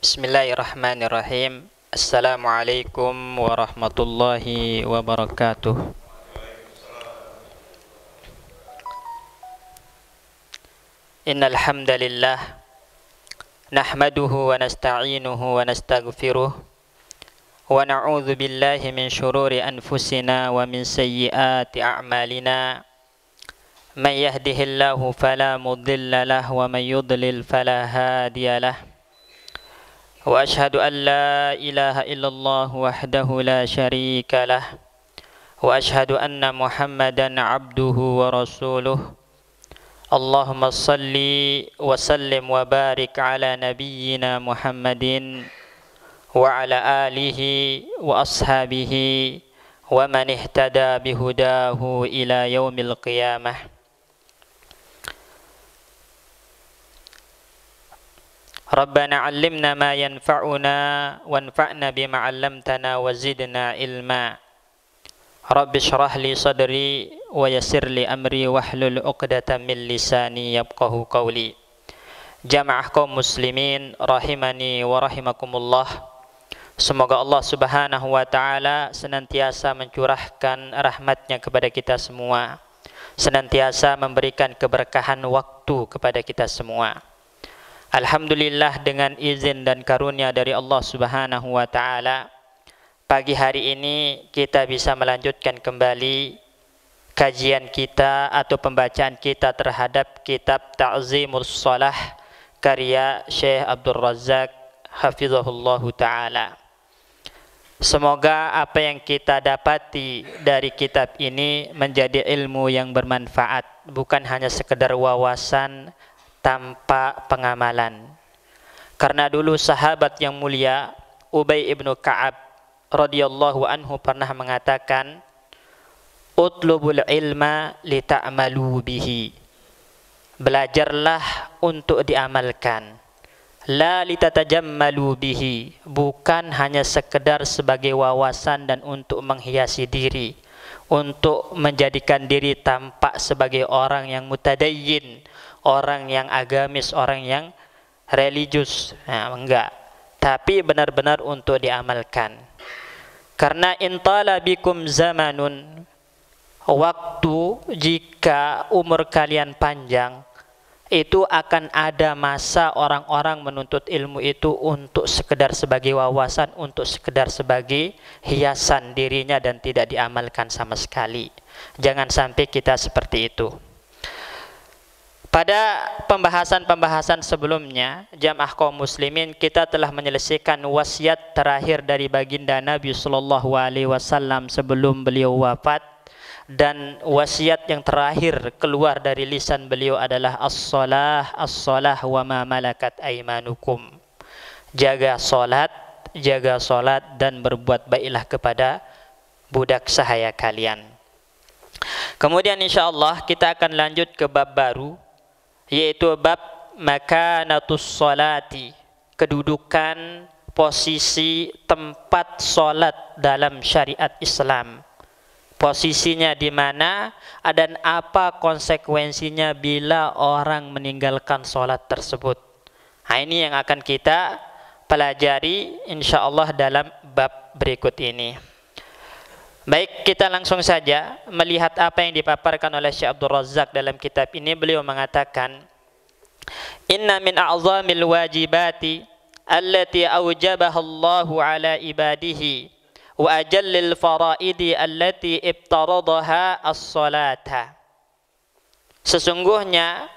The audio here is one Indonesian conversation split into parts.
Bismillahirrahmanirrahim. Assalamualaikum warahmatullahi wabarakatuh. Innal hamdalillah nahmaduhu wa nasta'inuhu wa nastaghfiruh wa na'udzu billahi min shururi anfusina wa min sayyiati a'malina. Man yahdihillahu fala mudilla lahu wa man yudlil fala hadiya lahu. Wa ashhadu an la ilaha illallah wahdahu la syarika lah. Wa ashhadu anna Muhammadan abduhu wa rasuluh. Allahumma salli wa sallim wa barik ala nabiyyina Muhammadin wa ala alihi wa ashabihi wa man ihtada bihudahu ila yaumil qiyamah. Rabbana 'allimna ma yanfa'una wanfa'na bima 'allamtana wa zidna ilma. Rabbi shrah li sadri wa yassir li amri wahlul 'uqdatam min lisani yafqahu qawli. Jamaah kaum muslimin rahimani wa rahimakumullah. Semoga Allah Subhanahu wa taala senantiasa mencurahkan rahmatnya kepada kita semua, senantiasa memberikan keberkahan waktu kepada kita semua. Alhamdulillah, dengan izin dan karunia dari Allah Subhanahu wa taala, pagi hari ini kita bisa melanjutkan kembali kajian kita atau pembacaan kita terhadap kitab Ta'zimus Shalah karya Syekh Abdul Razak hafizahullahu taala. Semoga apa yang kita dapati dari kitab ini menjadi ilmu yang bermanfaat, bukan hanya sekedar wawasan tanpa pengamalan. Karena dulu sahabat yang mulia Ubay ibnu Ka'ab radhiyallahu anhu pernah mengatakan, utlubul ilma lita'malu bihi. Belajarlah untuk diamalkan. La litatajammalu bihi, bukan hanya sekedar sebagai wawasan dan untuk menghiasi diri, untuk menjadikan diri tampak sebagai orang yang mutadayyin, orang yang agamis, orang yang religius. Nah, enggak, tapi benar-benar untuk diamalkan. Karena intala bikum zamanun, waktu, jika umur kalian panjang, itu akan ada masa orang-orang menuntut ilmu itu untuk sekedar sebagai wawasan, untuk sekedar sebagai hiasan dirinya dan tidak diamalkan sama sekali. Jangan sampai kita seperti itu. Pada pembahasan-pembahasan sebelumnya, jamaah kaum muslimin, kita telah menyelesaikan wasiat terakhir dari baginda Nabi sallallahu alaihi wasallam sebelum beliau wafat, dan wasiat yang terakhir keluar dari lisan beliau adalah as-shalah wa ma malakat aimanukum. Jaga salat dan berbuat baiklah kepada budak sahaya kalian. Kemudian insyaallah kita akan lanjut ke bab baru, yaitu bab makanatus sholati, kedudukan, posisi, tempat sholat dalam syariat Islam. Posisinya di mana dan apa konsekuensinya bila orang meninggalkan sholat tersebut. Nah, ini yang akan kita pelajari insyaallah dalam bab berikut ini. Baik, kita langsung saja melihat apa yang dipaparkan oleh Syekh Abdul Razak dalam kitab ini. Beliau mengatakan, inna min a'zamil wajibati allati awjabaha Allahu ala ibadihi wa ajallil faraidi allati ibtaradaha as-salata. Sesungguhnya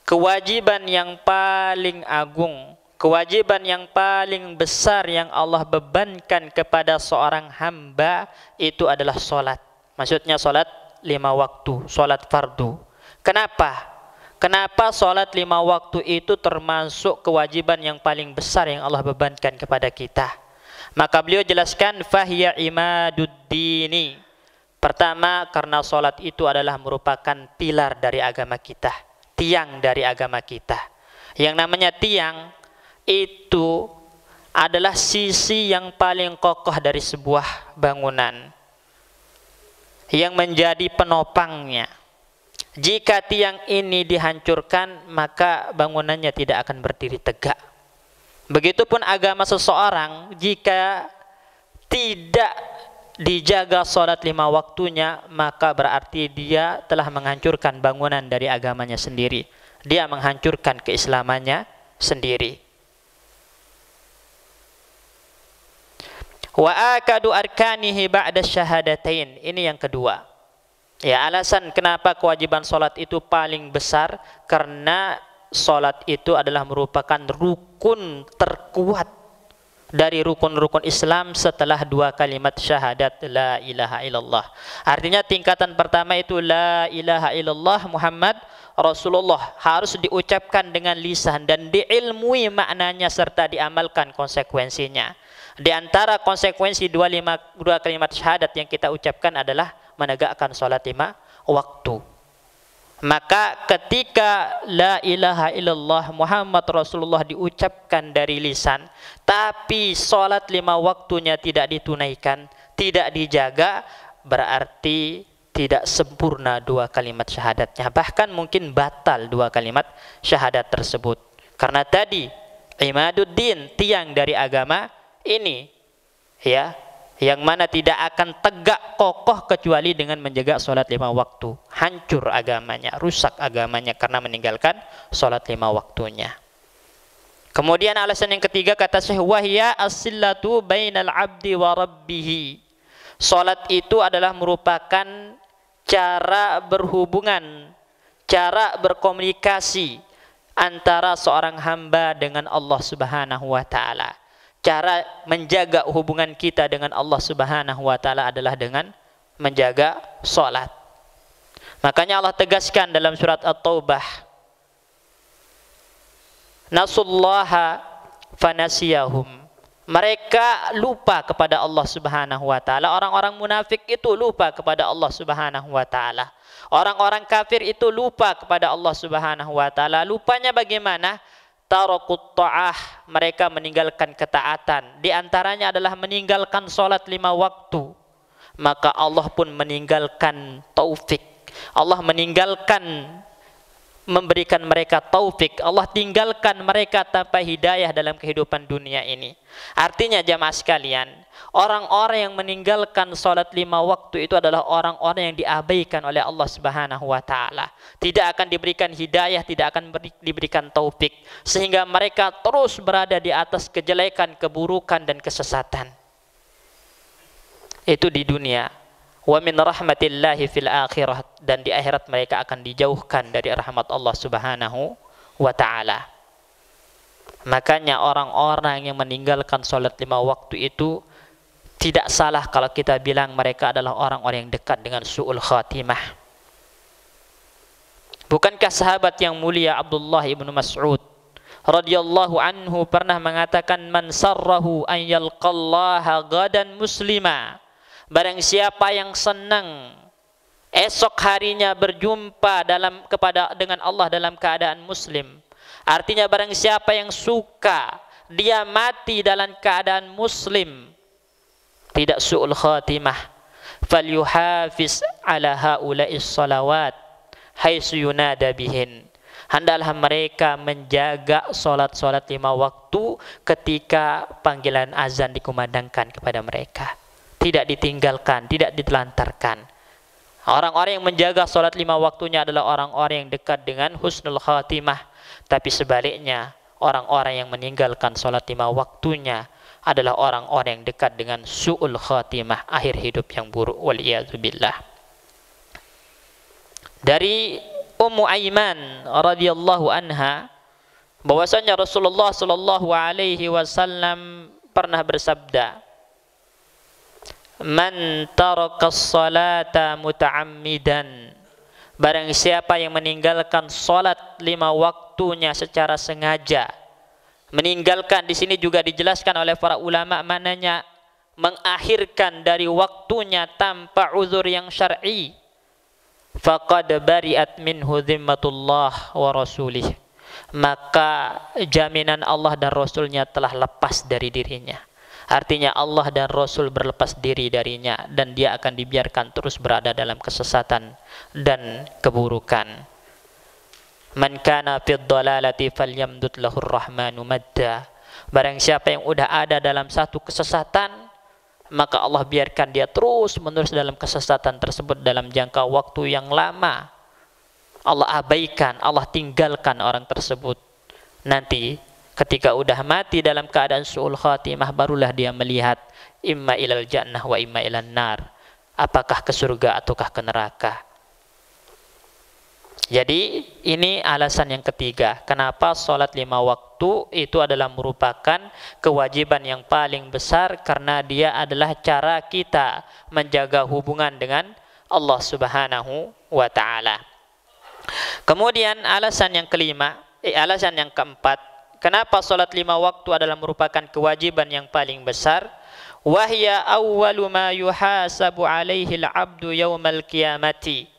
kewajiban yang paling agung, kewajiban yang paling besar yang Allah bebankan kepada seorang hamba itu adalah sholat. Maksudnya sholat 5 waktu, sholat fardu. Kenapa? Kenapa sholat 5 waktu itu termasuk kewajiban yang paling besar yang Allah bebankan kepada kita? Maka beliau jelaskan, fahiya imaduddini. Pertama, karena sholat itu adalah merupakan pilar dari agama kita, tiang dari agama kita. Yang namanya tiang itu adalah sisi yang paling kokoh dari sebuah bangunan, yang menjadi penopangnya. Jika tiang ini dihancurkan, maka bangunannya tidak akan berdiri tegak. Begitupun agama seseorang, jika tidak dijaga sholat 5 waktunya, maka berarti dia telah menghancurkan bangunan dari agamanya sendiri. Dia menghancurkan keislamannya sendiri. Wa akadu arkanihi ba'da syahadatain. Ini yang kedua. Ya, alasan kenapa kewajiban sholat itu paling besar, karena sholat itu adalah merupakan rukun terkuat dari rukun-rukun Islam setelah 2 kalimat syahadat la ilaha illallah. Artinya tingkatan pertama itu la ilaha illallah Muhammad Rasulullah, harus diucapkan dengan lisan dan diilmui maknanya serta diamalkan konsekuensinya. Di antara konsekuensi 2 kalimat syahadat yang kita ucapkan adalah menegakkan sholat 5 waktu. Maka ketika la ilaha illallah Muhammad Rasulullah diucapkan dari lisan, tapi sholat 5 waktunya tidak ditunaikan, tidak dijaga, berarti tidak sempurna 2 kalimat syahadatnya. Bahkan mungkin batal 2 kalimat syahadat tersebut. Karena tadi imaduddin, tiang dari agama ini, ya, yang mana tidak akan tegak kokoh kecuali dengan menjaga sholat 5 waktu. Hancur agamanya, rusak agamanya karena meninggalkan sholat 5 waktunya. Kemudian alasan yang ketiga, kata Syekh, wahya as-sillatu bainal abdi wa rabbihi. Sholat itu adalah merupakan cara berhubungan, cara berkomunikasi antara seorang hamba dengan Allah Subhanahu wa ta'ala. Cara menjaga hubungan kita dengan Allah Subhanahu wa ta'ala adalah dengan menjaga sholat. Makanya Allah tegaskan dalam surat At-Taubah, nasullaha fanasiyahum. Mereka lupa kepada Allah Subhanahu wa ta'ala. Orang-orang munafik itu lupa kepada Allah Subhanahu wa ta'ala. Orang-orang kafir itu lupa kepada Allah Subhanahu wa ta'ala. Lupanya bagaimana? Tarakut ta'ah, mereka meninggalkan ketaatan. Di antaranya adalah meninggalkan sholat 5 waktu. Maka Allah pun meninggalkan taufik. Allah meninggalkan, memberikan mereka taufik. Allah tinggalkan mereka tanpa hidayah dalam kehidupan dunia ini. Artinya jamaah sekalian, orang-orang yang meninggalkan sholat 5 waktu itu adalah orang-orang yang diabaikan oleh Allah Subhanahu wa ta'ala. Tidak akan diberikan hidayah, tidak akan diberikan taufik, sehingga mereka terus berada di atas kejelekan, keburukan dan kesesatan. Itu di dunia. Wa min rahmatillahi fil akhirah, dan di akhirat mereka akan dijauhkan dari rahmat Allah Subhanahu wa ta'ala. Makanya orang-orang yang meninggalkan sholat 5 waktu itu tidak salah kalau kita bilang mereka adalah orang-orang yang dekat dengan su'ul khatimah. Bukankah sahabat yang mulia Abdullah ibnu Mas'ud radhiyallahu anhu pernah mengatakan, man sarrahu an yalqallaha gadan muslima. Barang siapa yang senang esok harinya berjumpa dengan Allah dalam keadaan muslim. Artinya barang siapa yang suka dia mati dalam keadaan muslim, tidak su'ul khatimah, falyuhafiz ala haula'is salawat haitsu yunada bihin. Hendaklah mereka menjaga solat-solat 5 waktu ketika panggilan azan dikumandangkan kepada mereka. Tidak ditinggalkan, tidak ditelantarkan. Orang-orang yang menjaga solat 5 waktunya adalah orang-orang yang dekat dengan husnul khatimah. Tapi sebaliknya, orang-orang yang meninggalkan solat 5 waktunya adalah orang-orang yang dekat dengan su'ul khatimah, akhir hidup yang buruk, waliyadzubillah. Dari Ummu Aiman radhiyallahu anha, bahwasanya Rasulullah sallallahu alaihi wasallam pernah bersabda, man taraka as-salata muta'ammidan, barang siapa yang meninggalkan salat 5 waktunya secara sengaja. Meninggalkan di sini juga dijelaskan oleh para ulama maknanya mengakhirkan dari waktunya tanpa uzur yang syar'i. Faqad bari'at minhu dhimmatullah wa rasulih, maka jaminan Allah dan Rasulnya telah lepas dari dirinya. Artinya Allah dan Rasul berlepas diri darinya, dan dia akan dibiarkan terus berada dalam kesesatan dan keburukan. Man kana fid dhalalati falyamdud lahur rahmanu madda, Barang siapa yang udah ada dalam satu kesesatan, maka Allah biarkan dia terus menerus dalam kesesatan tersebut dalam jangka waktu yang lama. Allah abaikan, Allah tinggalkan orang tersebut. Nanti ketika udah mati dalam keadaan su'ul khatimah, barulah dia melihat imma ilal jannah wa imma ilan nar, apakah ke surga ataukah ke neraka. Jadi ini alasan yang ketiga, kenapa sholat 5 waktu itu adalah merupakan kewajiban yang paling besar, karena dia adalah cara kita menjaga hubungan dengan Allah Subhanahu wa ta'ala. Kemudian alasan yang keempat, kenapa sholat 5 waktu adalah merupakan kewajiban yang paling besar? Wahya awwalu ma yuhasabu alaihi al-abdu yawmal qiyamati.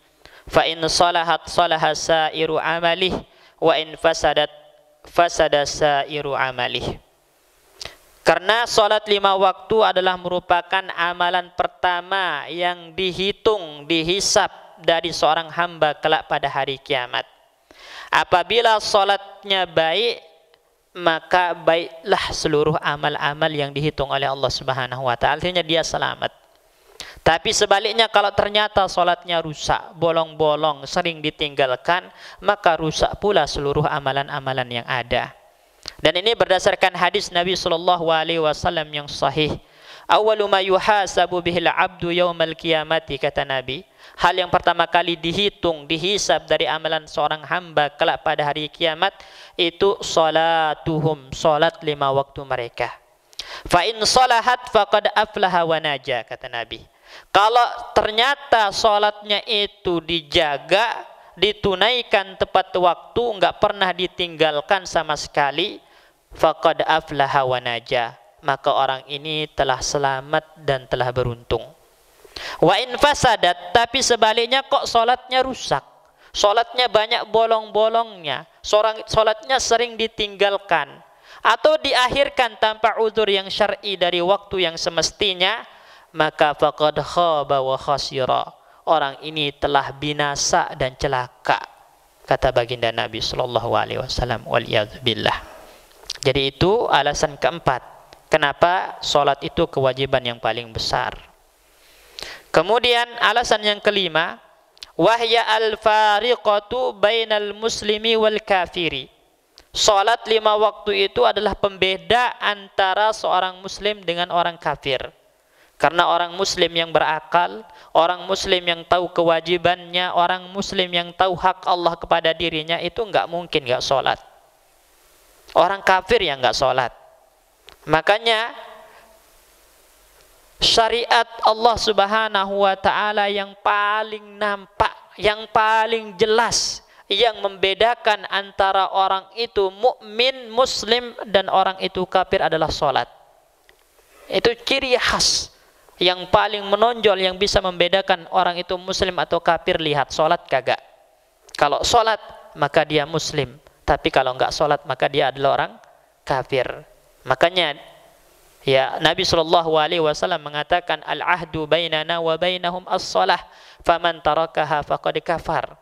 Fa in salahat salaha sairu amalih wa in fasadat fasada sairu amalih. Karena salat 5 waktu adalah merupakan amalan pertama yang dihitung, dihisab dari seorang hamba kelak pada hari kiamat. Apabila salatnya baik, maka baiklah seluruh amal-amal yang dihitung oleh Allah Subhanahu wa ta'ala, artinya dia selamat. Tapi sebaliknya, kalau ternyata sholatnya rusak, bolong-bolong, sering ditinggalkan, maka rusak pula seluruh amalan-amalan yang ada. Dan ini berdasarkan hadis Nabi SAW yang sahih. Awwalu ma yuhasabu bihil abdu yawmal qiyamati, kata Nabi, hal yang pertama kali dihitung, dihisab dari amalan seorang hamba kelak pada hari kiamat, itu salatuhum, salat 5 waktu mereka. Fa in salahat faqad aflaha wa naja, kata Nabi. Kalau ternyata sholatnya itu dijaga, ditunaikan tepat waktu, enggak pernah ditinggalkan sama sekali, faqad aflaha wa naja, maka orang ini telah selamat dan telah beruntung. Wa in fasadat, tapi sebaliknya kok sholatnya rusak, sholatnya banyak bolong-bolongnya, sholatnya sering ditinggalkan atau diakhirkan tanpa uzur yang syar'i dari waktu yang semestinya, maka faqad khaba wa khasira, orang ini telah binasa dan celaka, kata baginda Nabi sallallahu alaihi wasallam, waliyadzubillah. Jadi itu alasan keempat, kenapa salat itu kewajiban yang paling besar. Kemudian alasan yang kelima, wahya al-fariqatu bainal muslimi wal kafiri. Salat 5 waktu itu adalah pembeda antara seorang muslim dengan orang kafir. Karena orang muslim yang berakal, orang muslim yang tahu kewajibannya, orang muslim yang tahu hak Allah kepada dirinya, itu enggak mungkin enggak sholat. Orang kafir yang enggak sholat. Makanya syariat Allah Subhanahu wa ta'ala yang paling nampak, yang paling jelas, yang membedakan antara orang itu mukmin, muslim, dan orang itu kafir adalah sholat. Itu ciri khas yang paling menonjol yang bisa membedakan orang itu muslim atau kafir. Lihat, sholat kagak. Kalau sholat maka dia muslim, tapi kalau enggak sholat maka dia adalah orang kafir. Makanya ya Nabi SAW mengatakan, al-ahdu bainana wa bainahum as-salah, faman tarakaha faqad kafar.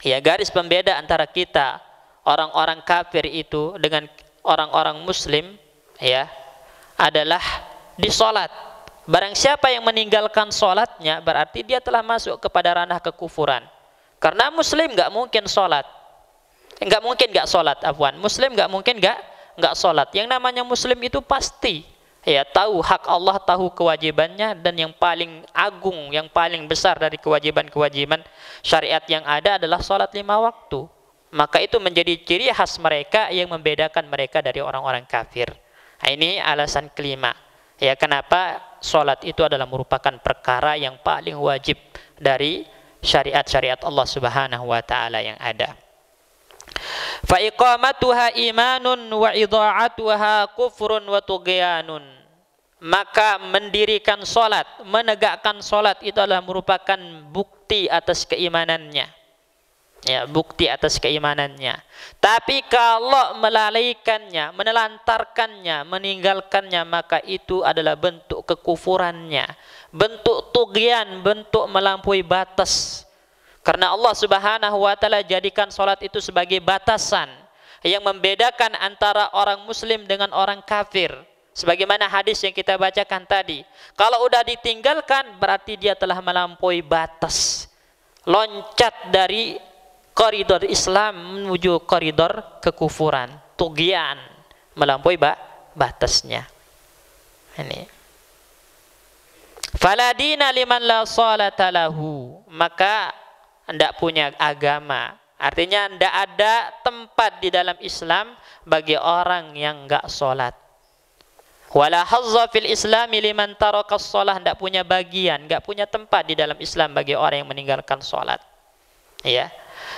Ya, garis pembeda antara kita orang-orang kafir itu dengan orang-orang muslim ya adalah di sholat. Barang siapa yang meninggalkan sholatnya, berarti dia telah masuk kepada ranah kekufuran. Karena muslim nggak mungkin sholat, nggak mungkin nggak sholat, afwan. Muslim nggak mungkin nggak sholat. Yang namanya muslim itu pasti ya tahu hak Allah, tahu kewajibannya, dan yang paling agung, yang paling besar dari kewajiban-kewajiban syariat yang ada adalah sholat 5 waktu. Maka itu menjadi ciri khas mereka yang membedakan mereka dari orang-orang kafir. Nah, ini alasan kelima. Ya, kenapa sholat itu adalah merupakan perkara yang paling wajib dari syariat-syariat Allah Subhanahu wa ta'ala yang ada. Fa iqamatuha imanun wa idha'atuha kufrun wa tughyanun. Maka mendirikan sholat, menegakkan sholat itu adalah merupakan bukti atas keimanannya. Ya, bukti atas keimanannya. Tapi kalau melalaikannya, menelantarkannya, meninggalkannya, maka itu adalah bentuk kekufurannya, bentuk tughyan, bentuk melampaui batas. Karena Allah Subhanahu wa ta'ala jadikan sholat itu sebagai batasan, yang membedakan antara orang muslim dengan orang kafir. Sebagaimana hadis yang kita bacakan tadi. Kalau udah ditinggalkan berarti dia telah melampaui batas. Loncat dari koridor Islam menuju koridor kekufuran, tughyan, melampaui batasnya. Ini. Fala dina liman la salata lahu, maka hendak punya agama. Artinya hendak ada tempat di dalam Islam bagi orang yang enggak salat. Wala hazza fil islami liman taraka shalah, hendak punya bagian, enggak punya tempat di dalam Islam bagi orang yang meninggalkan salat. Ya.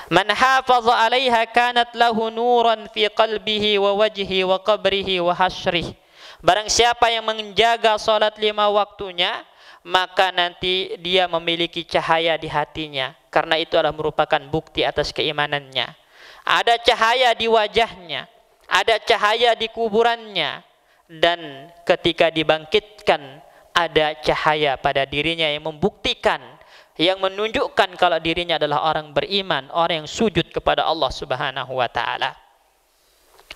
Man hafaza 'alaiha kanat lahu nuran fi qalbihi wa wajhihi wa qabrihi wa hasyrihi. Barang siapa yang menjaga salat 5 waktunya, maka nanti dia memiliki cahaya di hatinya, karena itu adalah merupakan bukti atas keimanannya. Ada cahaya di wajahnya, ada cahaya di kuburannya, dan ketika dibangkitkan ada cahaya pada dirinya yang membuktikan, yang menunjukkan kalau dirinya adalah orang beriman, orang yang sujud kepada Allah Subhanahu wa taala.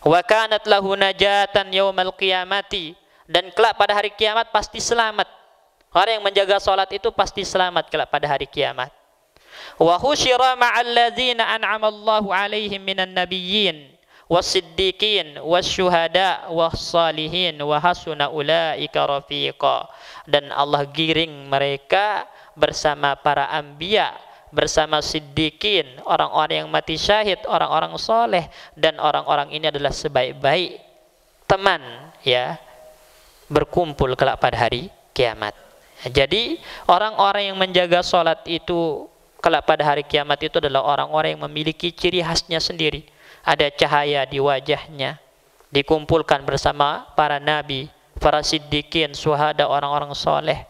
Wa kanat lahu najatan yaumal qiyamati, dan kelak pada hari kiamat pasti selamat. Orang yang menjaga salat itu pasti selamat kelak pada hari kiamat. Wa husyira ma'al ladzina an'ama Allahu 'alaihim minan nabiyyin was-siddiqin wasyuhada was-salihin wa hasuna ulaika rafiqa. Dan Allah giring mereka bersama para anbiya, bersama siddiqin, orang-orang yang mati syahid, orang-orang soleh, dan orang-orang ini adalah sebaik-baik teman, ya, berkumpul kelak pada hari kiamat. Jadi orang-orang yang menjaga salat itu kelak pada hari kiamat itu adalah orang-orang yang memiliki ciri khasnya sendiri. Ada cahaya di wajahnya, dikumpulkan bersama para nabi, para siddiqin, syuhada, orang-orang soleh.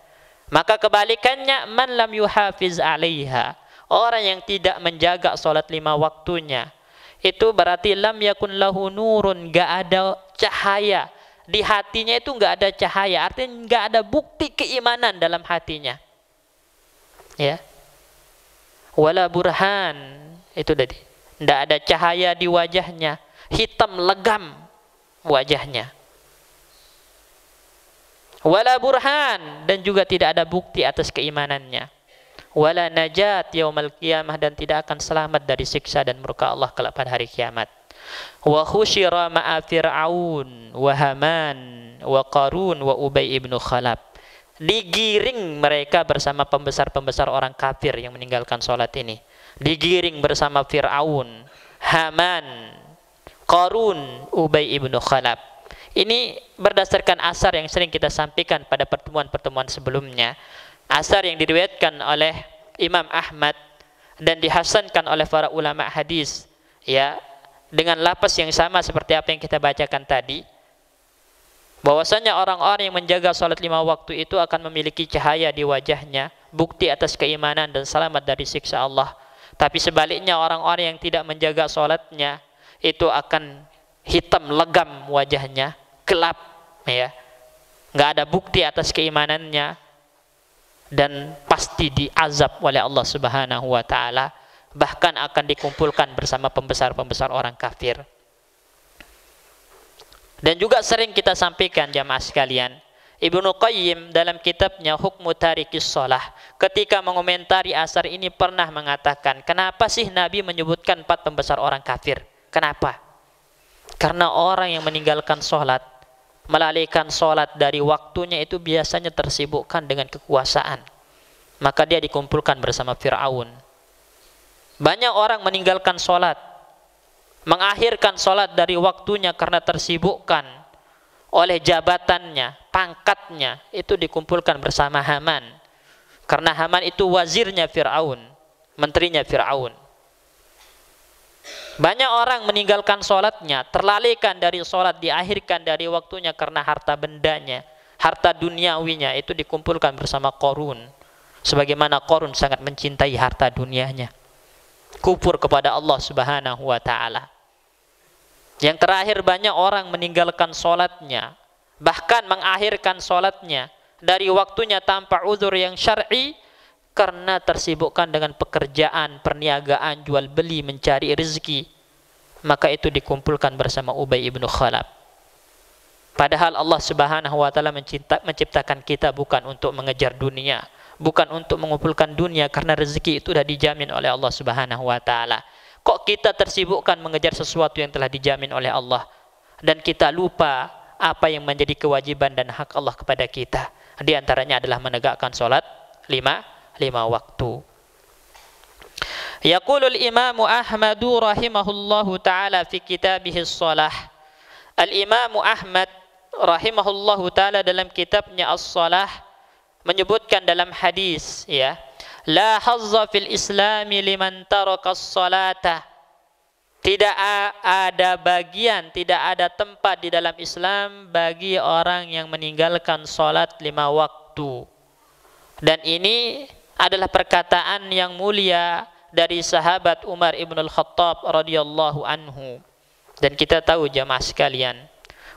Maka kebalikannya, man lam yuhafiz 'alaiha, orang yang tidak menjaga salat 5 waktunya, itu berarti lam yakun lahu nurun, enggak ada cahaya di hatinya, itu enggak ada cahaya, artinya enggak ada bukti keimanan dalam hatinya, ya. Wala burhan, itu tadi, enggak ada cahaya di wajahnya, hitam legam wajahnya. Wala burhan, dan juga tidak ada bukti atas keimanannya. Wala najat yaumal qiyamah, dan tidak akan selamat dari siksa dan murka Allah kelak pada hari kiamat. Wa khusyira ma'a fir'aun wa haman wa qarun wa ubay ibn khalaf. Digiring mereka bersama pembesar-pembesar orang kafir yang meninggalkan salat ini. Digiring bersama Fir'aun, Haman, Qarun, Ubay ibn Khalaf. Ini berdasarkan asar yang sering kita sampaikan pada pertemuan-pertemuan sebelumnya. Asar yang diriwayatkan oleh Imam Ahmad dan dihasankan oleh para ulama hadis, ya, dengan lapas yang sama seperti apa yang kita bacakan tadi, bahwasanya orang-orang yang menjaga salat 5 waktu itu akan memiliki cahaya di wajahnya, bukti atas keimanan dan selamat dari siksa Allah. Tapi sebaliknya, orang-orang yang tidak menjaga salatnya itu akan hitam legam wajahnya, gelap, ya, nggak ada bukti atas keimanannya, dan pasti diazab oleh Allah Subhanahu wa taala, bahkan akan dikumpulkan bersama pembesar-pembesar orang kafir. Dan juga sering kita sampaikan jamaah sekalian, Ibnu Qayyim dalam kitabnya Hukmu Tarikis Shalah, ketika mengomentari asar ini pernah mengatakan, kenapa sih Nabi menyebutkan 4 pembesar orang kafir? Kenapa? Karena orang yang meninggalkan sholat, melalaikan sholat dari waktunya, itu biasanya tersibukkan dengan kekuasaan. Maka dia dikumpulkan bersama Fir'aun. Banyak orang meninggalkan sholat, mengakhirkan sholat dari waktunya karena tersibukkan oleh jabatannya, pangkatnya, itu dikumpulkan bersama Haman. Karena Haman itu wazirnya Fir'aun, menterinya Fir'aun. Banyak orang meninggalkan sholatnya, terlalaikan dari sholat, diakhirkan dari waktunya karena harta bendanya, harta duniawinya, itu dikumpulkan bersama Qarun. Sebagaimana Qarun sangat mencintai harta dunianya, kufur kepada Allah Subhanahu wa ta'ala. Yang terakhir, banyak orang meninggalkan sholatnya, bahkan mengakhirkan sholatnya dari waktunya tanpa uzur yang syar'i, karena tersibukkan dengan pekerjaan, perniagaan, jual beli, mencari rezeki. maka itu dikumpulkan bersama Ubay ibnu Khalaf. Padahal Allah Subhanahu wa taala menciptakan kita bukan untuk mengejar dunia, bukan untuk mengumpulkan dunia, karena rezeki itu sudah dijamin oleh Allah Subhanahu wa taala. Kok kita tersibukkan mengejar sesuatu yang telah dijamin oleh Allah dan kita lupa apa yang menjadi kewajiban dan hak Allah kepada kita? Di antaranya adalah menegakkan salat lima waktu. Yaqulul Imam Ahmad rahimahullahu taala fi kitabih as-shalah. Al-Imam Ahmad rahimahullahu taala dalam kitabnya As-Shalah menyebutkan dalam hadis, ya, la hazza fil islami liman taraka as-salata. Tidak ada bagian, tidak ada tempat di dalam Islam bagi orang yang meninggalkan salat 5 waktu. Dan ini adalah perkataan yang mulia dari sahabat Umar ibn al-Khattab radhiyallahu anhu. Dan kita tahu jamaah sekalian,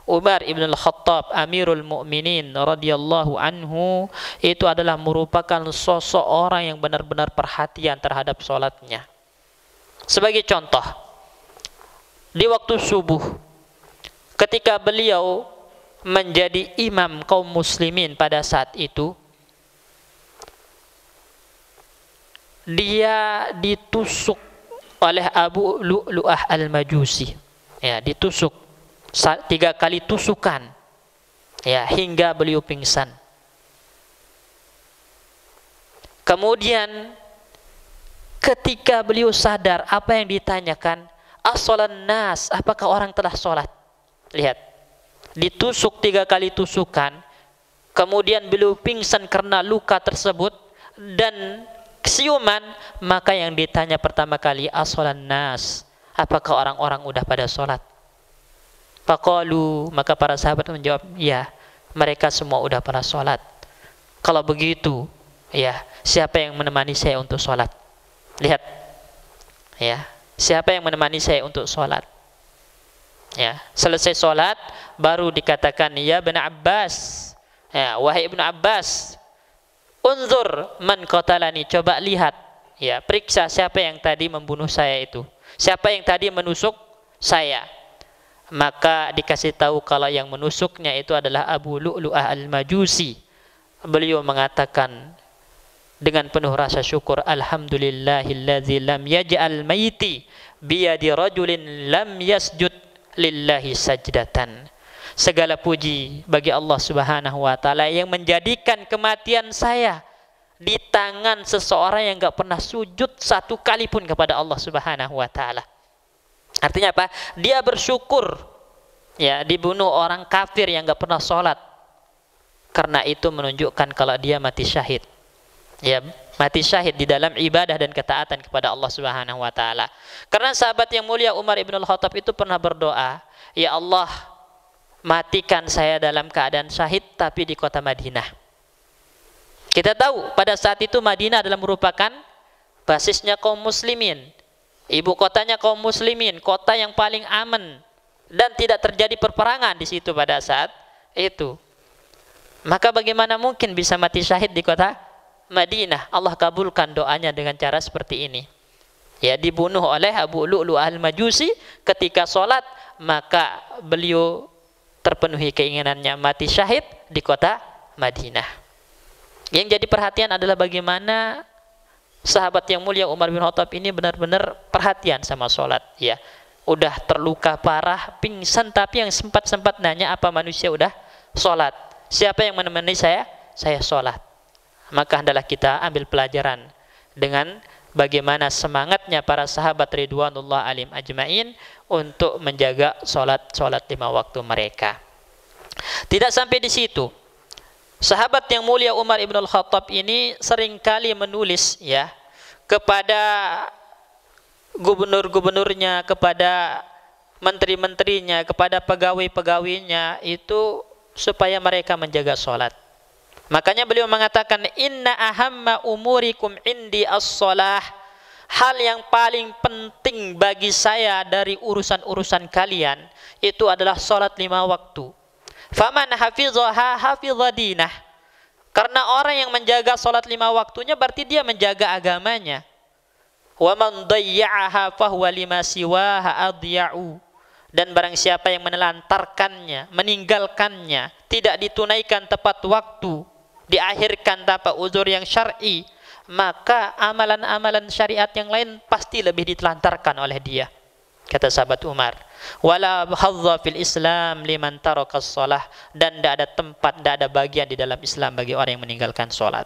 Umar ibn al-Khattab Amirul Mukminin radhiyallahu anhu itu adalah merupakan sosok orang yang benar-benar perhatian terhadap sholatnya. Sebagai contoh, di waktu subuh ketika beliau menjadi imam kaum muslimin pada saat itu, dia ditusuk oleh Abu Lu'lu'ah al-Majusi, ya, ditusuk 3 kali tusukan, ya, hingga beliau pingsan. Kemudian ketika beliau sadar, apa yang ditanyakan, as-sholan nas, apakah orang telah sholat? Lihat, ditusuk 3 kali tusukan, kemudian beliau pingsan karena luka tersebut dan siuman, maka yang ditanya pertama kali, as-sholan nas, apakah orang-orang udah pada sholat? Faqalu, maka para sahabat menjawab, ya, mereka semua udah pada sholat. Kalau begitu, ya, siapa yang menemani saya untuk sholat? Lihat, ya, siapa yang menemani saya untuk sholat? Ya, selesai sholat baru dikatakan, ya Ibn Abbas, ya, wahai Ibn Abbas, unzur man qatalani, coba lihat, ya, periksa siapa yang tadi membunuh saya itu, siapa yang tadi menusuk saya. Maka dikasih tahu kalau yang menusuknya itu adalah Abu Lu'lu'ah al-Majusi. Beliau mengatakan dengan penuh rasa syukur, alhamdulillahillazi lam yaj'al maiti biyadi rajulin lam yasjud lillahi sajdatan. Segala puji bagi Allah Subhanahu wa taala yang menjadikan kematian saya di tangan seseorang yang enggak pernah sujud 1 kali pun kepada Allah Subhanahu wa taala. Artinya apa? Dia bersyukur, ya, dibunuh orang kafir yang enggak pernah sholat. Karena itu menunjukkan kalau dia mati syahid. Ya, mati syahid di dalam ibadah dan ketaatan kepada Allah Subhanahu wa taala. Karena sahabat yang mulia Umar ibn al-Khattab itu pernah berdoa, ya Allah, matikan saya dalam keadaan syahid tapi di kota Madinah. Kita tahu pada saat itu Madinah adalah merupakan basisnya kaum muslimin, ibu kotanya kaum muslimin, kota yang paling aman dan tidak terjadi perperangan di situ pada saat itu. Maka bagaimana mungkin bisa mati syahid di kota Madinah? Allah kabulkan doanya dengan cara seperti ini. Ya, dibunuh oleh Abu Lu'lu'ah al-Majusi ketika sholat, maka beliau terpenuhi keinginannya mati syahid di kota Madinah. Yang jadi perhatian adalah bagaimana sahabat yang mulia Umar bin Khattab ini benar-benar perhatian sama sholat. Ya, udah terluka parah, pingsan, tapi yang sempat nanya, apa manusia udah sholat? Siapa yang menemani saya? Saya sholat. Maka hendaklah kita ambil pelajaran dengan bagaimana semangatnya para sahabat ridwanullah alim ajmain untuk menjaga sholat 5 waktu mereka. Tidak sampai di situ, sahabat yang mulia Umar ibn al-Khattab ini seringkali menulis, ya, kepada gubernur-gubernurnya, kepada menteri-menterinya, kepada pegawai-pegawainya itu supaya mereka menjaga sholat. Makanya beliau mengatakan, inna ahamma umurikum indi as-shalah. Hal yang paling penting bagi saya dari urusan-urusan kalian itu adalah sholat 5 waktu. Faman hafizaha hafidha dinah. Karena orang yang menjaga sholat 5 waktunya berarti dia menjaga agamanya. Wa man dayya'aha fahuwa lima siwaha adya'u. Dan barang siapa yang menelantarkannya, meninggalkannya, tidak ditunaikan tepat waktu, diakhirkan tanpa uzur yang syar'i, maka amalan-amalan syariat yang lain pasti lebih ditelantarkan oleh dia. Kata sahabat Umar, wala hadza fil Islam liman taraka shalah, dan tidak ada tempat, tidak ada bagian di dalam Islam bagi orang yang meninggalkan salat.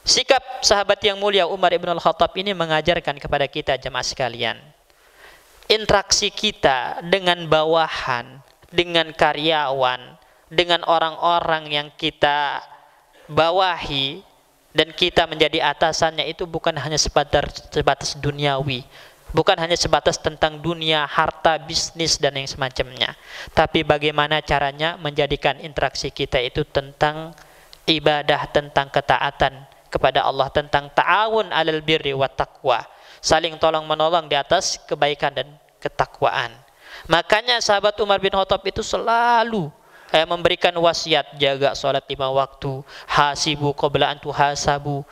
Sikap sahabat yang mulia Umar ibn al-Khattab ini mengajarkan kepada kita jemaah sekalian, interaksi kita dengan bawahan, dengan karyawan, dengan orang-orang yang kita bawahi dan kita menjadi atasannya, itu bukan hanya sebatas duniawi, bukan hanya sebatas tentang dunia, harta, bisnis dan yang semacamnya, tapi bagaimana caranya menjadikan interaksi kita itu tentang ibadah, tentang ketaatan kepada Allah, tentang ta'awun 'alal birri wat taqwa, saling tolong menolong di atas kebaikan dan ketakwaan. Makanya sahabat Umar bin Khattab itu selalu memberikan wasiat, jaga salat 5 waktu, hasibu qabla an tuhasabu,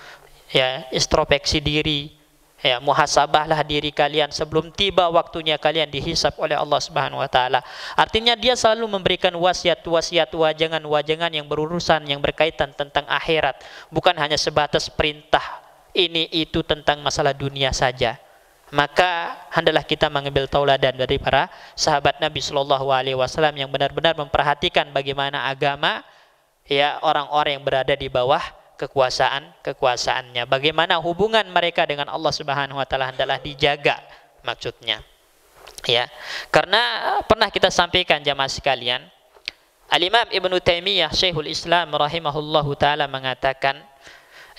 ya, introspeksi diri, ya, muhasabahlah diri kalian sebelum tiba waktunya kalian dihisab oleh Allah Subhanahu wa taala. Artinya dia selalu memberikan wasiat-wasiat, wajangan-wajangan yang berurusan, yang berkaitan tentang akhirat, bukan hanya sebatas perintah ini itu tentang masalah dunia saja. Maka hendaklah kita mengambil tauladan dari para sahabat Nabi Shallallahu Alaihi Wasallam yang benar-benar memperhatikan bagaimana agama, ya, orang-orang yang berada di bawah kekuasaannya, bagaimana hubungan mereka dengan Allah Subhanahu Wa Taala hendaklah dijaga, maksudnya, ya, karena pernah kita sampaikan jamaah sekalian, Al-Imam Ibnu Taimiyah Syekhul Islam rahimahullahu taala mengatakan,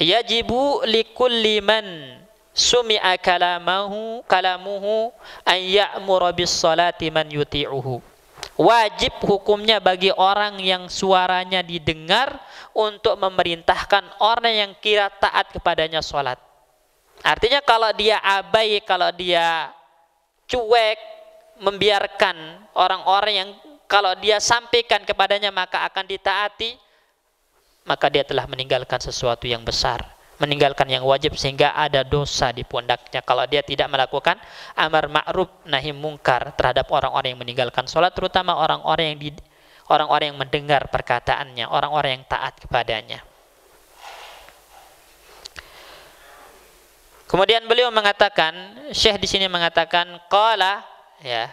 yajibu likulli man sumi'a kalamuhu an ya'mura bis salati man yuti'uhu. Wajib hukumnya bagi orang yang suaranya didengar untuk memerintahkan orang yang kira taat kepadanya sholat. Artinya kalau dia abai, kalau dia cuek, membiarkan orang-orang yang kalau dia sampaikan kepadanya maka akan ditaati, maka dia telah meninggalkan sesuatu yang besar, meninggalkan yang wajib, sehingga ada dosa di pundaknya kalau dia tidak melakukan amar ma'ruf nahi mungkar terhadap orang-orang yang meninggalkan sholat, terutama orang-orang yang mendengar perkataannya, orang-orang yang taat kepadanya. Kemudian beliau mengatakan, Syekh di sini mengatakan, qala, ya,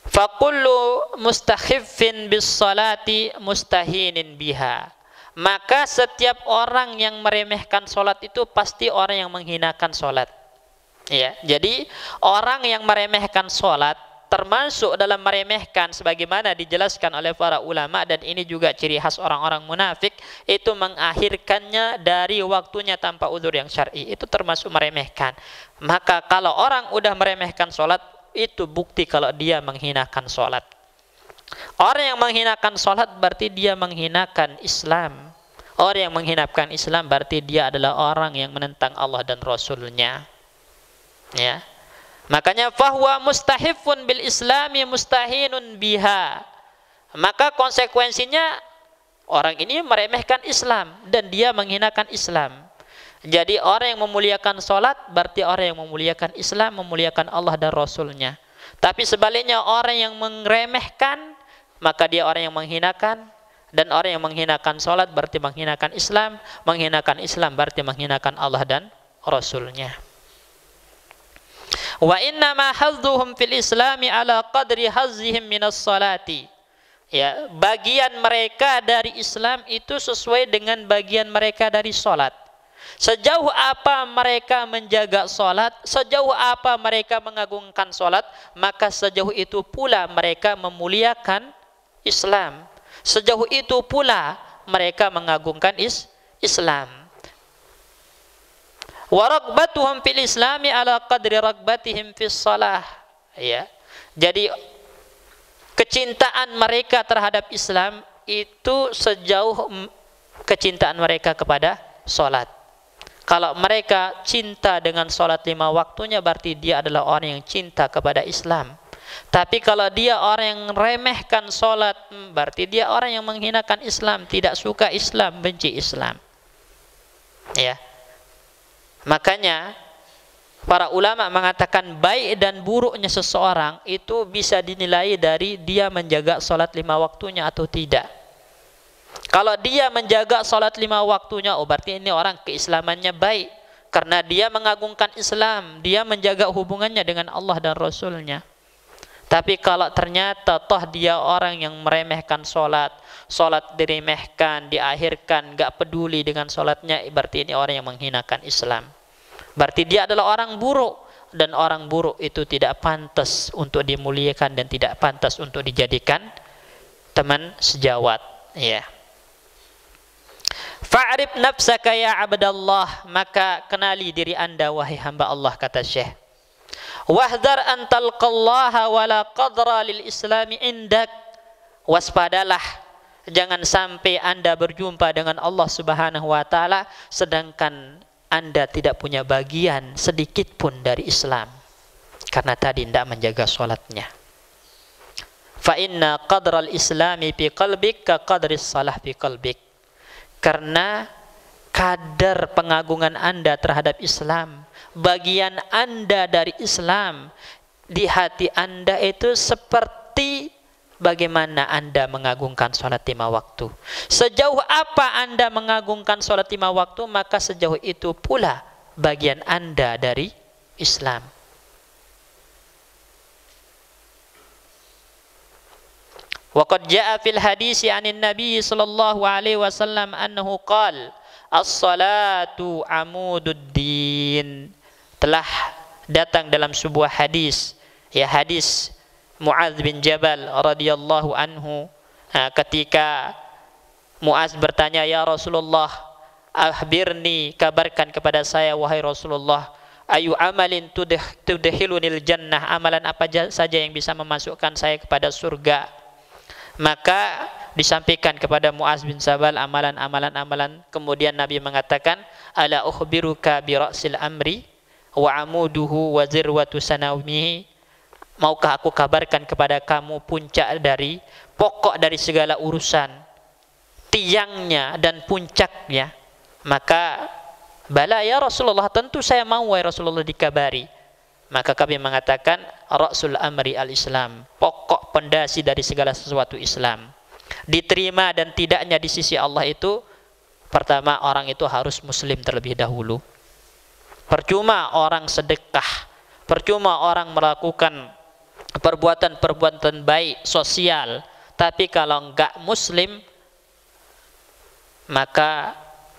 faqullu mustakhiffin bis salati mustahinin biha. Maka setiap orang yang meremehkan sholat itu pasti orang yang menghinakan sholat. Ya, jadi orang yang meremehkan sholat termasuk dalam meremehkan, sebagaimana dijelaskan oleh para ulama, dan ini juga ciri khas orang-orang munafik, itu mengakhirkannya dari waktunya tanpa uzur yang syar'i, itu termasuk meremehkan. Maka kalau orang udah meremehkan sholat, itu bukti kalau dia menghinakan sholat. Orang yang menghinakan sholat berarti dia menghinakan Islam. Orang yang menghinakan Islam berarti dia adalah orang yang menentang Allah dan Rasulnya. Ya, makanya fahuwa mustahifun bil Islami mustahinun biha. Maka konsekuensinya orang ini meremehkan Islam dan dia menghinakan Islam. Jadi orang yang memuliakan sholat berarti orang yang memuliakan Islam, memuliakan Allah dan Rasulnya. Tapi sebaliknya orang yang meremehkan, maka dia orang yang menghinakan, dan orang yang menghinakan sholat berarti menghinakan Islam, menghinakan Islam berarti menghinakan Allah dan Rasulnya. Wa inna ma hazzuhum fil Islami ala qadri hazzihim minas salati. Ya, bagian mereka dari Islam itu sesuai dengan bagian mereka dari sholat. Sejauh apa mereka menjaga sholat, sejauh apa mereka mengagungkan sholat, maka sejauh itu pula mereka memuliakan Islam. Sejauh itu pula mereka mengagungkan Islam. Wa ragbatuhum fil Islami ala qadri ragbatihim fis shalah. Ya. Jadi kecintaan mereka terhadap Islam itu sejauh kecintaan mereka kepada sholat. Kalau mereka cinta dengan sholat 5 waktunya, berarti dia adalah orang yang cinta kepada Islam. Tapi kalau dia orang yang remehkan sholat, berarti dia orang yang menghinakan Islam, tidak suka Islam, benci Islam. Ya. Makanya para ulama mengatakan baik dan buruknya seseorang itu bisa dinilai dari dia menjaga sholat 5 waktunya atau tidak. Kalau dia menjaga sholat 5 waktunya, oh berarti ini orang keislamannya baik, karena dia mengagungkan Islam, dia menjaga hubungannya dengan Allah dan Rasulnya. Tapi kalau ternyata toh dia orang yang meremehkan sholat, sholat diremehkan, diakhirkan, gak peduli dengan sholatnya, berarti ini orang yang menghinakan Islam. Berarti dia adalah orang buruk, dan orang buruk itu tidak pantas untuk dimuliakan dan tidak pantas untuk dijadikan teman sejawat. Ya. Fa'rif nafsaka ya abdallah, maka kenali diri anda wahai hamba Allah, kata Syekh. Wahdar an talqallaha wala qadra lil islami indak, waspadalah jangan sampai anda berjumpa dengan Allah Subhanahu wa taala sedangkan anda tidak punya bagian sedikit pun dari Islam, karena tadi tidak menjaga sholatnya. Fa inna qadral islami fi qalbik ka qadris salah fi qalbik, karena kadar pengagungan anda terhadap Islam, bagian anda dari Islam di hati anda itu seperti bagaimana anda mengagungkan sholat 5 waktu. Sejauh apa anda mengagungkan sholat 5 waktu, maka sejauh itu pula bagian anda dari Islam. Wa qad jaa fil hadisi 'anin nabiy sallallahu alaihi wasallam annahu qala as-salatu amududdin. Telah datang dalam sebuah hadis, ya hadis Mu'adz bin Jabal radhiyallahu anhu, ketika Mu'adz bertanya, ya Rasulullah, akhbirni, kabarkan kepada saya wahai Rasulullah, ayu amalin tudkhilunil jannah, amalan apa saja yang bisa memasukkan saya kepada surga. Maka disampaikan kepada Mu'adz bin Jabal amalan, kemudian Nabi mengatakan, ala ukhbiruka bi ra'sil amri wa amuduhu wa zirwatu sanamihi, maukah aku kabarkan kepada kamu puncak dari, pokok dari segala urusan, tiangnya dan puncaknya? Maka bala ya Rasulullah, tentu saya mau wahai Rasulullah dikabari. Maka kami mengatakan ra'sul amri al-Islam, pokok pondasi dari segala sesuatu Islam. Diterima dan tidaknya di sisi Allah itu, pertama orang itu harus muslim terlebih dahulu. Percuma orang sedekah, percuma orang melakukan perbuatan-perbuatan baik sosial, tapi kalau enggak muslim, maka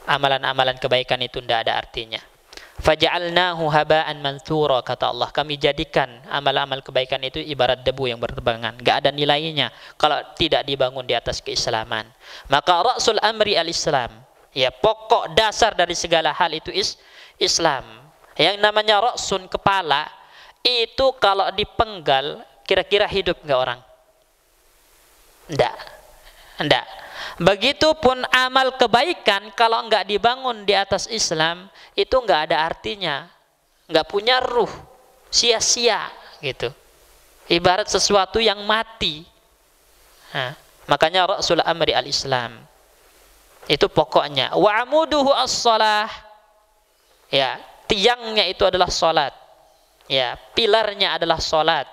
amalan-amalan kebaikan itu tidak ada artinya. Faja'alnahu haba'an manthura, kata Allah, kami jadikan amal-amal kebaikan itu ibarat debu yang berterbangan, enggak ada nilainya kalau tidak dibangun di atas keislaman. Maka ra'sul amri al-Islam, ya pokok dasar dari segala hal itu Islam. Yang namanya ra'sun, kepala, itu kalau dipenggal kira-kira hidup enggak orang? Enggak. Begitupun amal kebaikan kalau enggak dibangun di atas Islam itu enggak ada artinya, enggak punya ruh, sia-sia gitu. Ibarat sesuatu yang mati. Makanya ra'sul amri al-Islam. Itu pokoknya. Wa amuduhu as-shalah. Ya, tiangnya itu adalah salat. Ya, pilarnya adalah salat.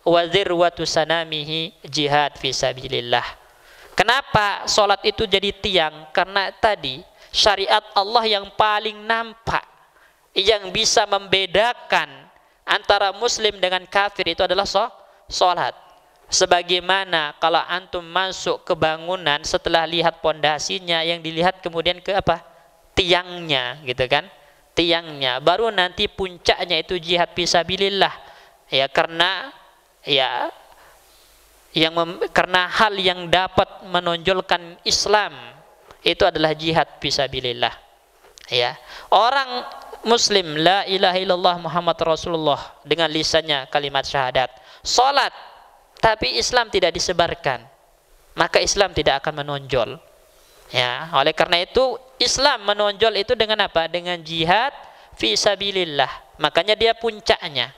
Wa dzirwatu sanamihi jihad fi sabilillah. Kenapa salat itu jadi tiang? Karena tadi syariat Allah yang paling nampak, yang bisa membedakan antara muslim dengan kafir itu adalah salat. Sebagaimana kalau antum masuk ke bangunan, setelah lihat pondasinya, yang dilihat kemudian ke apa? Tiangnya, gitu kan? Tiangnya, baru nanti puncaknya itu jihad fisabilillah. Ya, karena karena hal yang dapat menonjolkan Islam itu adalah jihad fisabilillah. Ya, orang muslim la ilaha illallah Muhammad Rasulullah dengan lisannya kalimat syahadat, salat, tapi Islam tidak disebarkan, maka Islam tidak akan menonjol. Ya, oleh karena itu Islam menonjol itu dengan apa? Dengan jihad fisabilillah. Makanya dia puncaknya.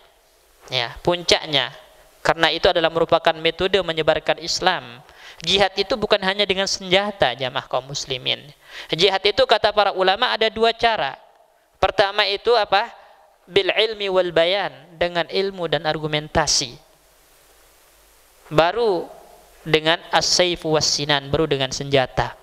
Ya, puncaknya. Karena itu adalah merupakan metode menyebarkan Islam. Jihad itu bukan hanya dengan senjata, jamaah kaum muslimin. Jihad itu kata para ulama ada dua cara. Pertama itu apa? Bil ilmi wal bayan, dengan ilmu dan argumentasi. Baru dengan as-sayf was sinan, baru dengan senjata.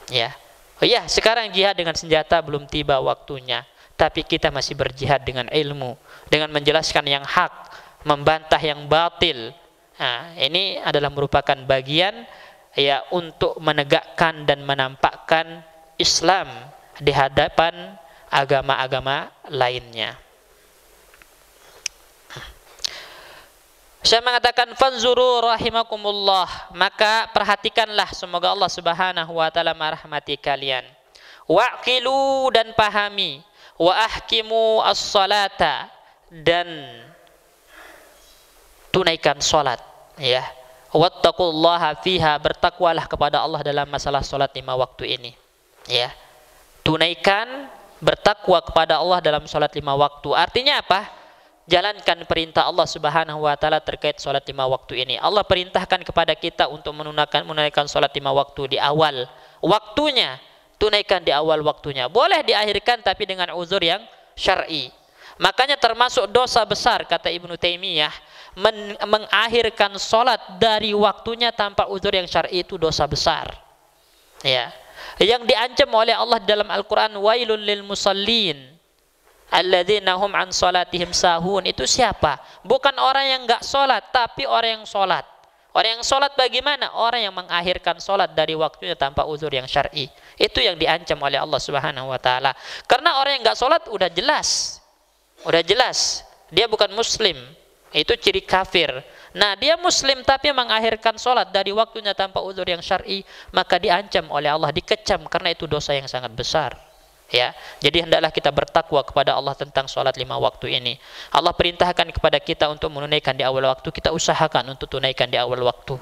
Ya. Oh iya, sekarang jihad dengan senjata belum tiba waktunya, tapi kita masih berjihad dengan ilmu, dengan menjelaskan yang hak, membantah yang batil. Nah, ini adalah merupakan bagian ya untuk menegakkan dan menampakkan Islam di hadapan agama-agama lainnya. Saya mengatakan fanzuru rahimakumullah, maka perhatikanlah, semoga Allah Subhanahu wa taala merahmati kalian. Waqilu, dan pahami, wa ahkimu as-salata, dan tunaikan salat, ya. Wattaqullaha fiha, bertakwalah kepada Allah dalam masalah salat 5 waktu ini. Ya. Tunaikan, bertakwa kepada Allah dalam salat 5 waktu. Artinya apa? Jalankan perintah Allah Subhanahu wa taala terkait salat 5 waktu ini. Allah perintahkan kepada kita untuk menunaikan salat 5 waktu di awal waktunya. Tunaikan di awal waktunya. Boleh diakhirkan tapi dengan uzur yang syar'i. Makanya termasuk dosa besar, kata Ibnu Taimiyah, mengakhirkan salat dari waktunya tanpa uzur yang syar'i itu dosa besar. Ya. Yang diancam oleh Allah dalam Al-Qur'an, wailul lil musallin alladzina hum an salatihim sahun. Itu siapa? Bukan orang yang enggak salat, tapi orang yang salat. Orang yang salat bagaimana? Orang yang mengakhirkan salat dari waktunya tanpa uzur yang syar'i. Itu yang diancam oleh Allah Subhanahu wa taala. Karena orang yang enggak salat udah jelas. Udah jelas dia bukan muslim. Itu ciri kafir. Nah, dia muslim tapi mengakhirkan salat dari waktunya tanpa uzur yang syar'i, maka diancam oleh Allah, dikecam, karena itu dosa yang sangat besar. Ya, jadi hendaklah kita bertakwa kepada Allah tentang sholat 5 waktu ini. Allah perintahkan kepada kita untuk menunaikan di awal waktu, kita usahakan untuk tunaikan di awal waktu.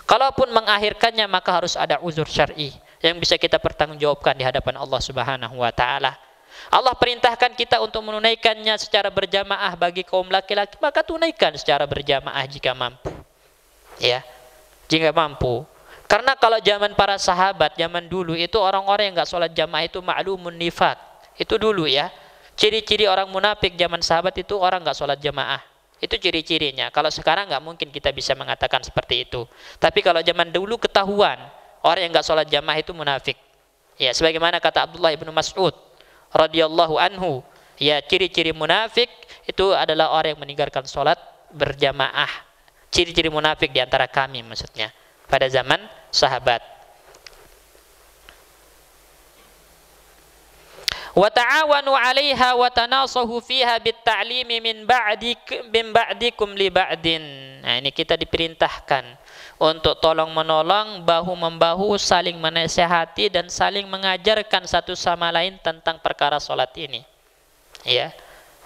Kalaupun mengakhirkannya, maka harus ada uzur syar'i yang bisa kita pertanggungjawabkan di hadapan Allah Subhanahu wa taala. Allah perintahkan kita untuk menunaikannya secara berjamaah bagi kaum laki-laki, maka tunaikan secara berjamaah jika mampu. Ya, jika mampu. Karena kalau zaman para sahabat, zaman dulu itu orang-orang yang enggak sholat jamaah itu ma'lumun nifaq. Itu dulu ya. Ciri-ciri orang munafik zaman sahabat itu orang enggak sholat jamaah. Itu ciri-cirinya. Kalau sekarang enggak mungkin kita bisa mengatakan seperti itu. Tapi kalau zaman dulu ketahuan orang yang enggak sholat jamaah itu munafik. Ya, sebagaimana kata Abdullah ibnu Mas'ud radhiyallahu anhu, ya, ciri-ciri munafik itu adalah orang yang meninggalkan sholat berjamaah. Ciri-ciri munafik di antara kami maksudnya pada zaman sahabat. Wa ta'awanu 'alaiha wa tanasahu fiha bit-ta'limi min ba'dikum li ba'din. Nah, ini kita diperintahkan untuk tolong menolong, bahu membahu, saling menasihati dan saling mengajarkan satu sama lain tentang perkara salat ini. Ya.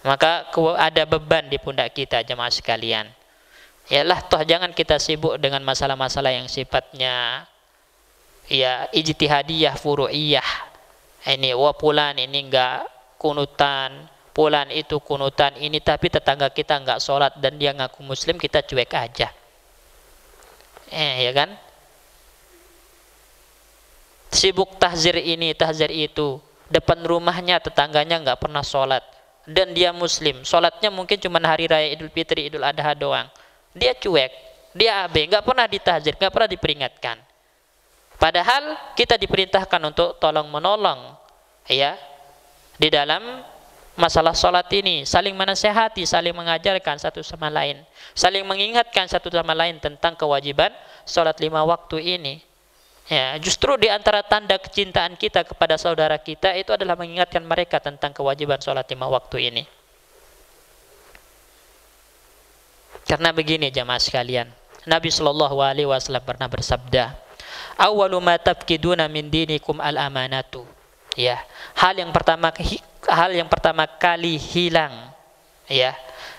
Maka ada beban di pundak kita, jemaah sekalian. Yalah, toh jangan kita sibuk dengan masalah-masalah yang sifatnya ya ijtihadiyah, furu'iyah. Ini fulan ini enggak kunutan, fulan itu kunutan ini, tapi tetangga kita enggak sholat dan dia ngaku muslim, kita cuek aja. Ya kan? Sibuk tahzir ini, tahzir itu. Depan rumahnya tetangganya enggak pernah sholat dan dia muslim. Sholatnya mungkin cuma hari raya Idul Fitri, Idul Adha doang. Dia cuek, dia abe, nggak pernah ditahzir, nggak pernah diperingatkan. Padahal kita diperintahkan untuk tolong menolong, ya, di dalam masalah sholat ini, saling menasehati, saling mengajarkan satu sama lain, saling mengingatkan satu sama lain tentang kewajiban sholat 5 waktu ini. Ya, justru di antara tanda kecintaan kita kepada saudara kita itu adalah mengingatkan mereka tentang kewajiban sholat 5 waktu ini. Karena begini jamaah sekalian, Nabi Shallallahu Alaihi Wasallam pernah bersabda, "Awwalu ma tafkiduna min dinikum al-amanatu." Ya, hal yang pertama kali hilang, ya,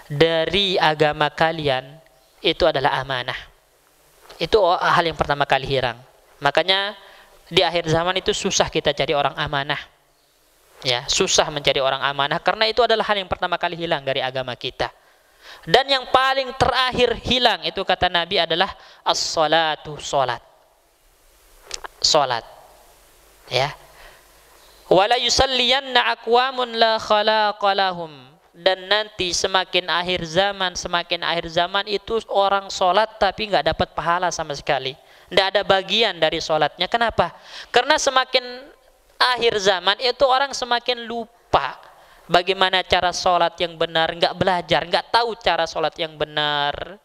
dari agama kalian itu adalah amanah. Itu hal yang pertama kali hilang. Makanya di akhir zaman itu susah kita cari orang amanah. Ya, susah mencari orang amanah karena itu adalah hal yang pertama kali hilang dari agama kita. Dan yang paling terakhir hilang itu kata Nabi adalah as-salatu, salat. Salat. Ya. Wala yusalliyanna aqwamun la khalaqa lahum. Dan nanti semakin akhir zaman itu orang sholat tapi nggak dapat pahala sama sekali. Nggak ada bagian dari sholatnya. Kenapa? Karena semakin akhir zaman itu orang semakin lupa bagaimana cara sholat yang benar, nggak belajar, nggak tahu cara sholat yang benar,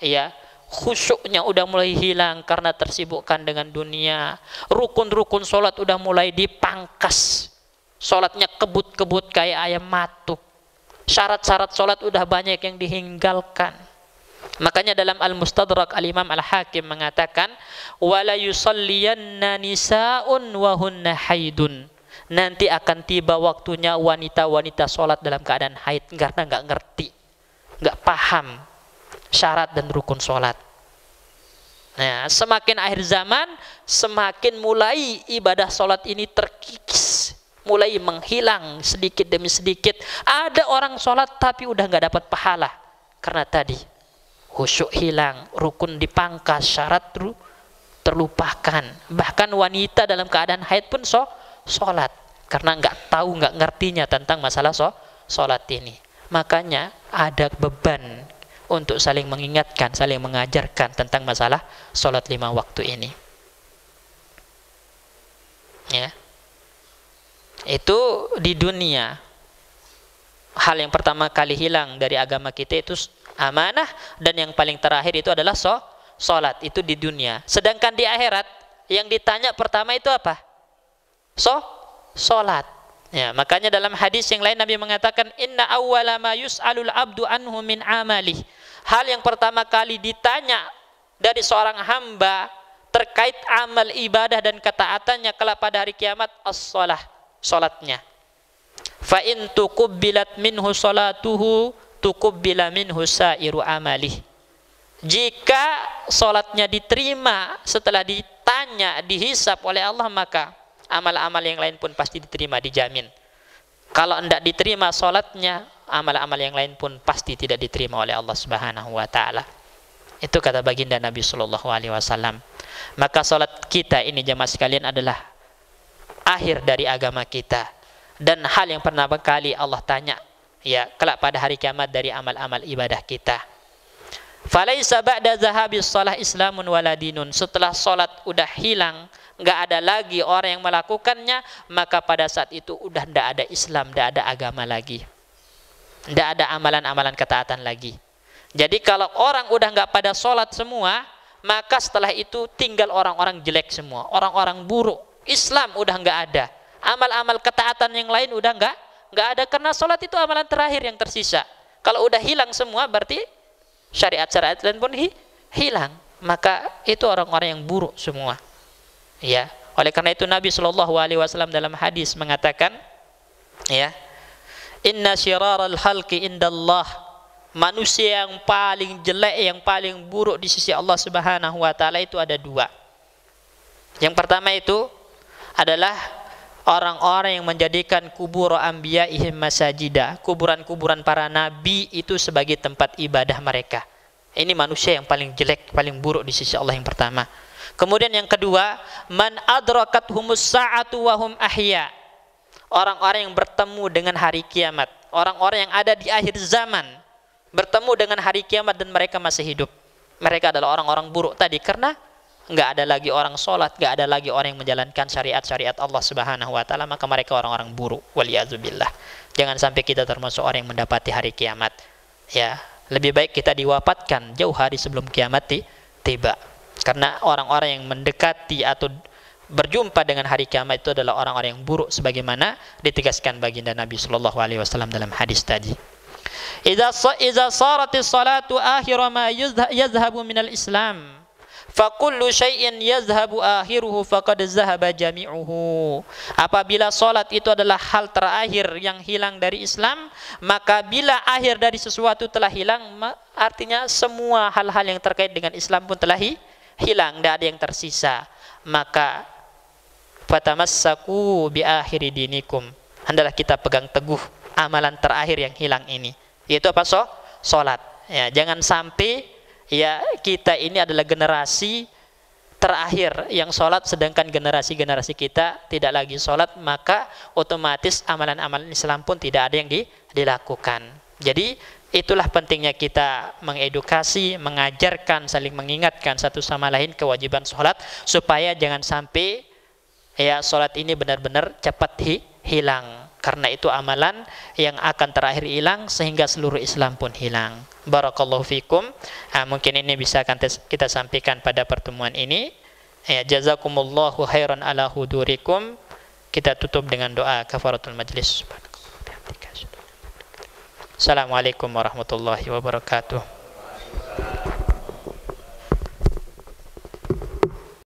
ya. Khusyuknya udah mulai hilang karena tersibukkan dengan dunia. Rukun-rukun sholat udah mulai dipangkas. Sholatnya kebut-kebut kayak ayam matuk. Syarat-syarat sholat udah banyak yang ditinggalkan. Makanya dalam Al-Mustadrak Al-Imam Al-Hakim mengatakan, wala yusalliyanna nisa'un wa hunna haidun. Nanti akan tiba waktunya wanita-wanita sholat dalam keadaan haid karena nggak ngerti, nggak paham syarat dan rukun sholat. Nah, semakin akhir zaman, semakin mulai ibadah sholat ini terkikis, mulai menghilang sedikit demi sedikit. Ada orang sholat tapi udah nggak dapat pahala karena tadi khusyuk hilang, rukun dipangkas, syarat terlupakan. Bahkan wanita dalam keadaan haid pun sholat karena nggak tahu, nggak ngertinya tentang masalah sholat ini. Makanya ada beban untuk saling mengingatkan, saling mengajarkan tentang masalah sholat 5 waktu ini. Ya, itu di dunia. Hal yang pertama kali hilang dari agama kita itu amanah, dan yang paling terakhir itu adalah sholat. Itu di dunia. Sedangkan di akhirat yang ditanya pertama itu apa? Sholat. Ya, makanya dalam hadis yang lain Nabi mengatakan, inna awwala ma yus'alul abdu anhu min amalih. Hal yang pertama kali ditanya dari seorang hamba terkait amal ibadah dan ketaatannya kelak pada hari kiamat as-shalah, salatnya. Fa in tuqubbilat minhu salatuhu tuqubbila minhu sairu amalih. Jika salatnya diterima setelah ditanya, dihisab oleh Allah, maka amal-amal yang lain pun pasti diterima, dijamin. Kalau tidak diterima salatnya, amal-amal yang lain pun pasti tidak diterima oleh Allah Subhanahu wa taala. Itu kata baginda Nabi sallallahu alaihi wasallam. Maka salat kita ini jemaah sekalian adalah akhir dari agama kita, dan hal yang pertama kali Allah tanya, ya, kelak pada hari kiamat dari amal-amal ibadah kita. Falaisa ba'da zahabis shalah islamun wala dinun. Setelah salat udah hilang, nggak ada lagi orang yang melakukannya, maka pada saat itu udah ndak ada Islam, ndak ada agama lagi, ndak ada amalan-amalan ketaatan lagi. Jadi kalau orang udah nggak pada sholat semua, maka setelah itu tinggal orang-orang jelek semua, orang-orang buruk. Islam udah nggak ada, amal-amal ketaatan yang lain udah nggak ada, karena sholat itu amalan terakhir yang tersisa. Kalau udah hilang semua, berarti syariat-syariat lain pun hilang. Maka itu orang-orang yang buruk semua. Ya, oleh karena itu Nabi Shallallahu Alaihi Wasallam dalam hadis mengatakan, ya, inna syiraral khalqi indallah, manusia yang paling jelek, yang paling buruk di sisi Allah Subhanahu Wa Taala itu ada dua. Yang pertama itu adalah orang-orang yang menjadikan kubur anbiya'ihim masajida, kuburan-kuburan para nabi itu sebagai tempat ibadah mereka. Ini manusia yang paling jelek, paling buruk di sisi Allah yang pertama. Kemudian yang kedua, man adrakat-humus sa'atu wa hum ahya. Orang-orang yang bertemu dengan hari kiamat, orang-orang yang ada di akhir zaman bertemu dengan hari kiamat dan mereka masih hidup. Mereka adalah orang-orang buruk tadi, karena nggak ada lagi orang sholat, nggak ada lagi orang yang menjalankan syariat-syariat Allah Subhanahu Wa Taala, maka mereka orang-orang buruk. Waliyazubillah. Jangan sampai kita termasuk orang yang mendapati hari kiamat. Ya, lebih baik kita diwafatkan jauh hari sebelum kiamat tiba. Karena orang-orang yang mendekati atau berjumpa dengan hari kiamat itu adalah orang-orang yang buruk, sebagaimana ditegaskan baginda Nabi Sallallahu Alaihi Wasallam dalam hadis tadi. Iza saratis salatu akhir ma yazhabu minal Islam, fa kullu syai'in yazhabu akhiruhu faqad zahaba jami'uhu. Apabila salat itu adalah hal terakhir yang hilang dari Islam, maka bila akhir dari sesuatu telah hilang, artinya semua hal-hal yang terkait dengan Islam pun telah hilang, tidak ada yang tersisa. Maka fatamassaku bi akhiri dinikum, hendaklah kita pegang teguh amalan terakhir yang hilang ini, yaitu apa? Salat. Ya, jangan sampai ya kita ini adalah generasi terakhir yang sholat, sedangkan generasi-generasi kita tidak lagi sholat, maka otomatis amalan-amalan Islam pun tidak ada yang dilakukan. Jadi itulah pentingnya kita mengedukasi, mengajarkan, saling mengingatkan satu sama lain kewajiban sholat, supaya jangan sampai ya sholat ini benar-benar cepat hilang, karena itu amalan yang akan terakhir hilang sehingga seluruh Islam pun hilang. Barakallahu fikum. Mungkin ini bisa akan kita sampaikan pada pertemuan ini. Ya, jazakumullahu khairan ala hudurikum. Kita tutup dengan doa kafaratul majlis. Assalamualaikum warahmatullahi wabarakatuh.